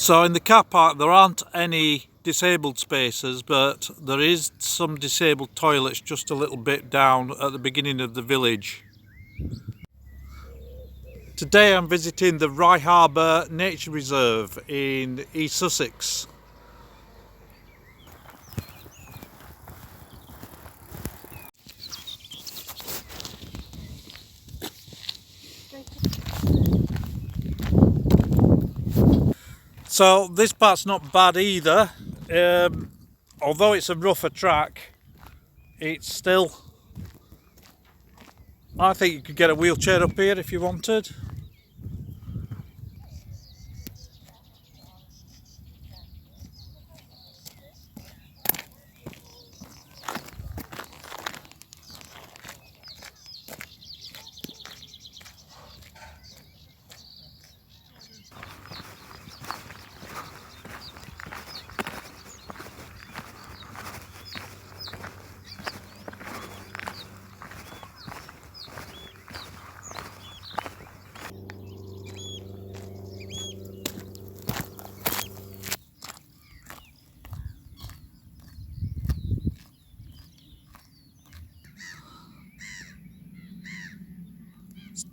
So in the car park there aren't any disabled spaces, but there is some disabled toilets just a little bit down at the beginning of the village. Today I'm visiting the Rye Harbour Nature Reserve in East Sussex. So this part's not bad either. Although it's a rougher track, it's still, I think you could get a wheelchair up here if you wanted.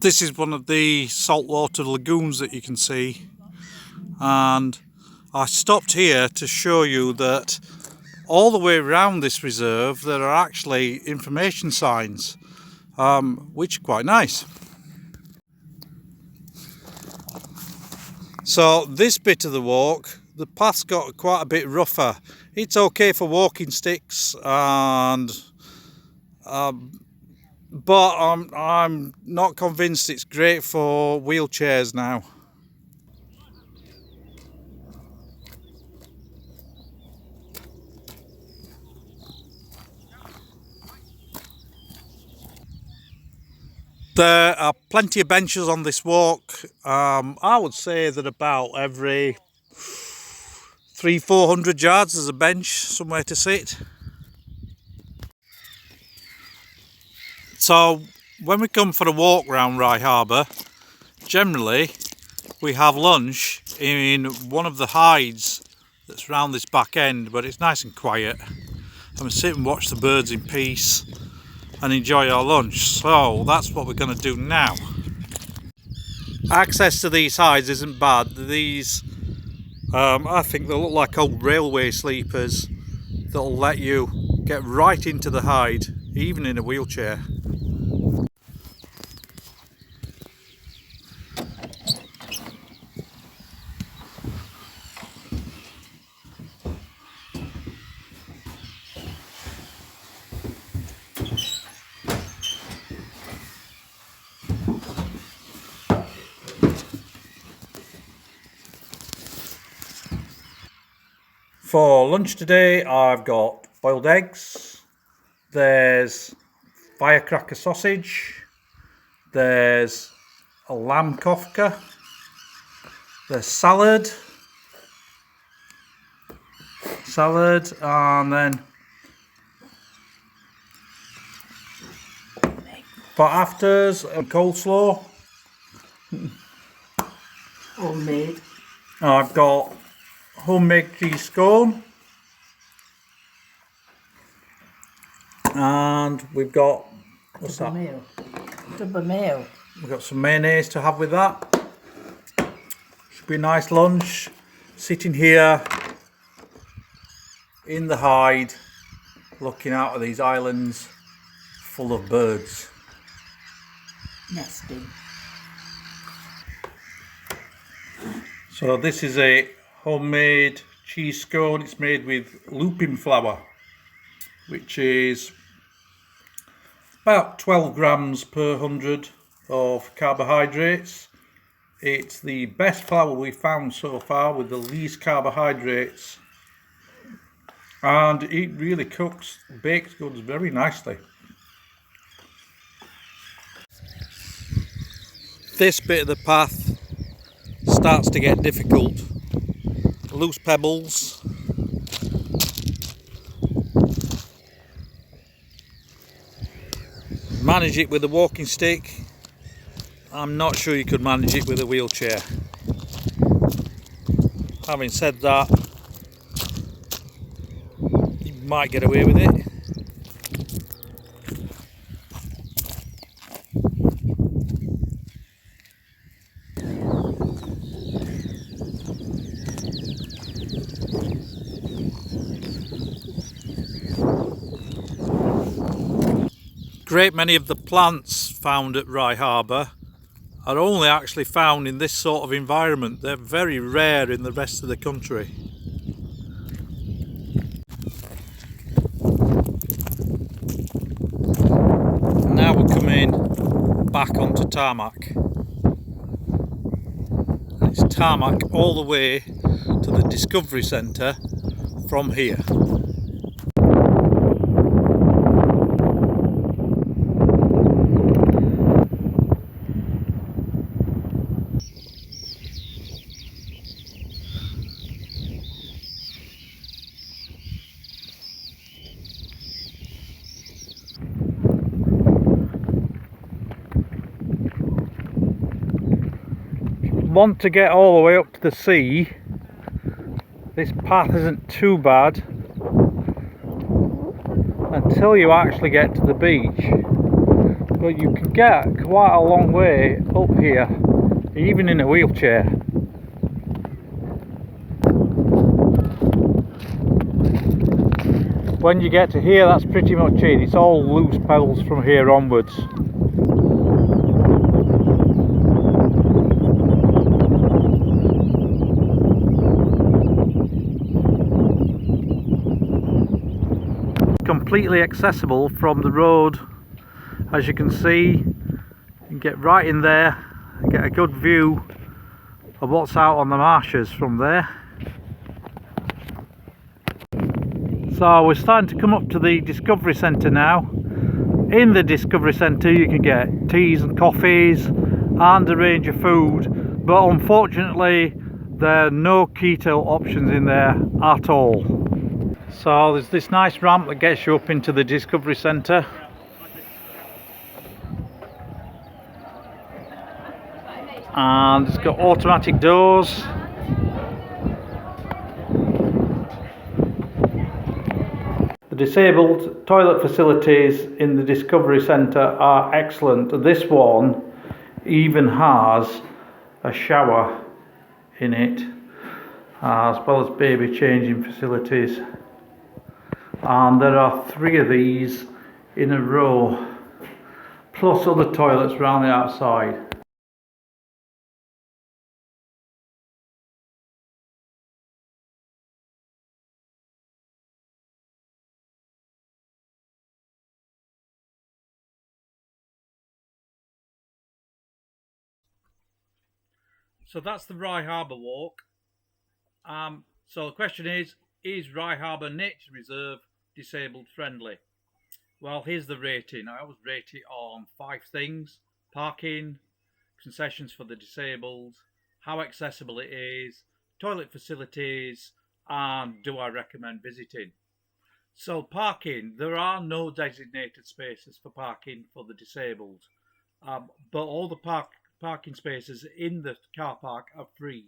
This is one of the saltwater lagoons that you can see, and I stopped here to show you that all the way around this reserve there are actually information signs, which are quite nice. So this bit of the walk, the path's got quite a bit rougher. It's okay for walking sticks, and but I'm not convinced it's great for wheelchairs now. There are plenty of benches on this walk. I would say that about every 300-400 yards there's a bench somewhere to sit. So when we come for a walk round Rye Harbour, generally we have lunch in one of the hides that's round this back end, but it's nice and quiet, and we sit and watch the birds in peace and enjoy our lunch. So that's what we're going to do now. Access to these hides isn't bad. These I think they look like old railway sleepers that'll let you get right into the hide even in a wheelchair. For lunch today I've got boiled eggs, there's firecracker sausage, there's a lamb kofta, there's salad, and then for afters a coleslaw. Homemade. I've got homemade cheese scone, and we've got, what's that? Double meal. We've got some mayonnaise to have with that. Should be a nice lunch, sitting here in the hide looking out at these islands full of birds. Nesting. So this is a homemade cheese scone. It's made with lupin flour, which is about 12 grams per 100 of carbohydrates. It's the best flour we've found so far with the least carbohydrates, and it really cooks baked goods very nicely. This bit of the path starts to get difficult. Loose pebbles, manage it with a walking stick. I'm not sure you could manage it with a wheelchair. Having said that, you might get away with it. Great many of the plants found at Rye Harbour are only actually found in this sort of environment. They're very rare in the rest of the country. Now we're coming back onto tarmac. It's tarmac all the way to the Discovery Centre from here. Want to get all the way up to the sea, this path isn't too bad until you actually get to the beach, but you can get quite a long way up here even in a wheelchair. When you get to here, that's pretty much it. It's all loose pebbles from here onwards. Completely accessible from the road, as you can see. You can get right in there and get a good view of what's out on the marshes from there. So we're starting to come up to the Discovery Centre now. In the Discovery Centre you can get teas and coffees and a range of food, but unfortunately there are no keto options in there at all. So there's this nice ramp that gets you up into the Discovery Centre. And it's got automatic doors. The disabled toilet facilities in the Discovery Centre are excellent. This one even has a shower in it, as well as baby changing facilities. And there are 3 of these in a row, plus other toilets around the outside. So that's the Rye Harbour walk. So the question is Rye Harbour Nature Reserve disabled friendly? Well, here's the rating. I always rate it on 5 things: parking, concessions for the disabled, how accessible it is, toilet facilities, and do I recommend visiting? So parking, there are no designated spaces for parking for the disabled, but all the parking spaces in the car park are free.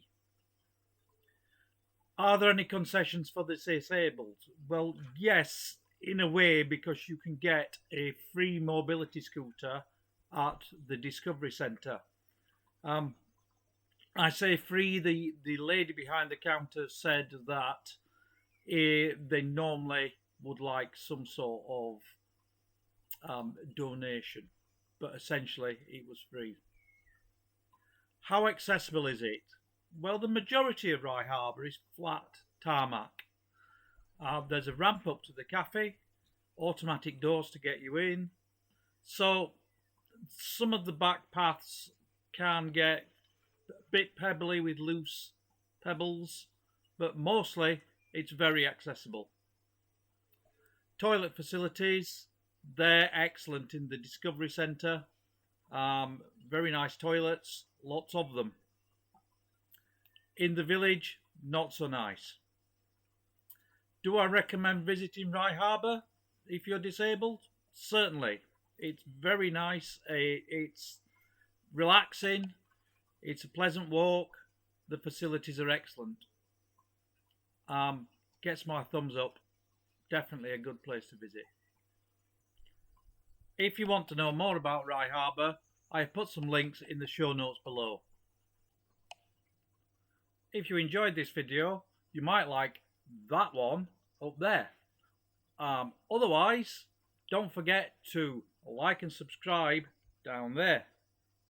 Are there any concessions for the disabled? Well, yes, in a way, because you can get a free mobility scooter at the Discovery Centre. I say free, the lady behind the counter said that they normally would like some sort of donation, but essentially it was free. How accessible is it? Well, the majority of Rye Harbour is flat tarmac. There's a ramp up to the cafe, automatic doors to get you in. So some of the back paths can get a bit pebbly with loose pebbles, but mostly it's very accessible. Toilet facilities, they're excellent in the Discovery Centre. Very nice toilets, lots of them. In the village, not so nice. Do I recommend visiting Rye Harbour if you're disabled? Certainly. It's very nice. It's relaxing. It's a pleasant walk. The facilities are excellent. gets my thumbs up. Definitely a good place to visit. If you want to know more about Rye Harbour, I have put some links in the show notes below. If you enjoyed this video, you might like that one up there. Otherwise, don't forget to like and subscribe down there.